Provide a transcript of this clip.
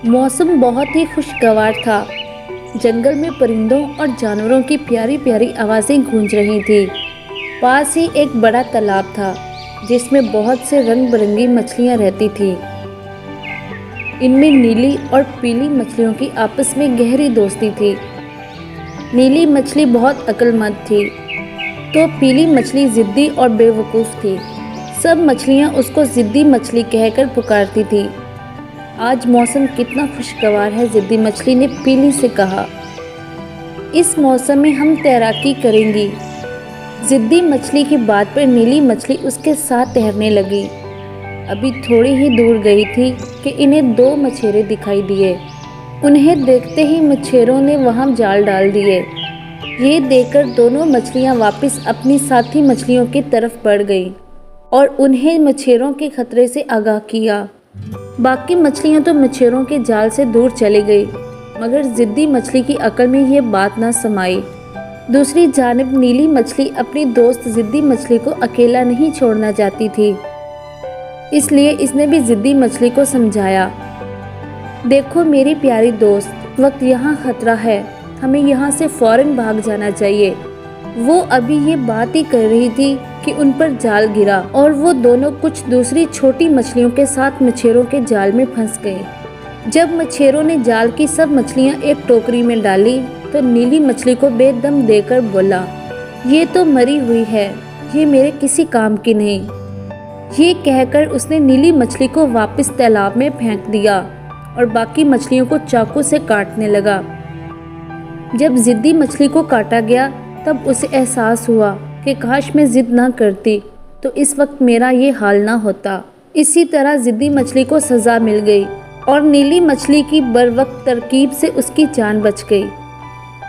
मौसम बहुत ही खुशगवार था। जंगल में परिंदों और जानवरों की प्यारी प्यारी आवाज़ें गूंज रही थी। पास ही एक बड़ा तालाब था जिसमें बहुत से रंग बिरंगी मछलियाँ रहती थीं। इनमें नीली और पीली मछलियों की आपस में गहरी दोस्ती थी। नीली मछली बहुत अक्लमंद थी तो पीली मछली ज़िद्दी और बेवकूफ़ थी। सब मछलियाँ उसको ज़िद्दी मछली कहकर पुकारती थी। आज मौसम कितना खुशगवार है, ज़िद्दी मछली ने पीली से कहा। इस मौसम में हम तैराकी करेंगी। ज़िद्दी मछली की बात पर नीली मछली उसके साथ तैरने लगी। अभी थोड़ी ही दूर गई थी कि इन्हें दो मछेरे दिखाई दिए। उन्हें देखते ही मछेरों ने वहां जाल डाल दिए। ये देखकर दोनों मछलियां वापस अपनी साथी मछलियों की तरफ बढ़ गईं और उन्हें मछेरों के खतरे से आगाह किया। बाकी मछलियां तो मछेरों के जाल से दूर चली गई, मगर ज़िद्दी मछली की अकल में ये बात न समाई। दूसरी जानिब नीली मछली अपनी दोस्त ज़िद्दी मछली को अकेला नहीं छोड़ना चाहती थी, इसलिए इसने भी ज़िद्दी मछली को समझाया। देखो मेरी प्यारी दोस्त, वक्त यहाँ खतरा है, हमें यहाँ से फौरन भाग जाना चाहिए। वो अभी ये बात ही कर रही थी कि उन पर जाल गिरा और वो दोनों कुछ दूसरी छोटी मछलियों के साथ मछेरों के जाल में फंस गए। जब मछेरों ने जाल की सब मछलियाँ एक टोकरी में डाली तो नीली मछली को बेदम देकर बोला, ये तो मरी हुई है, ये मेरे किसी काम की नहीं। ये कहकर उसने नीली मछली को वापस तालाब में फेंक दिया और बाकी मछलियों को चाकू से काटने लगा। जब ज़िद्दी मछली को काटा गया तब उसे एहसास हुआ कि काश मैं ज़िद ना करती तो इस वक्त मेरा ये हाल ना होता। इसी तरह ज़िद्दी मछली को सज़ा मिल गई और नीली मछली की बरवक्त तरकीब से उसकी जान बच गई।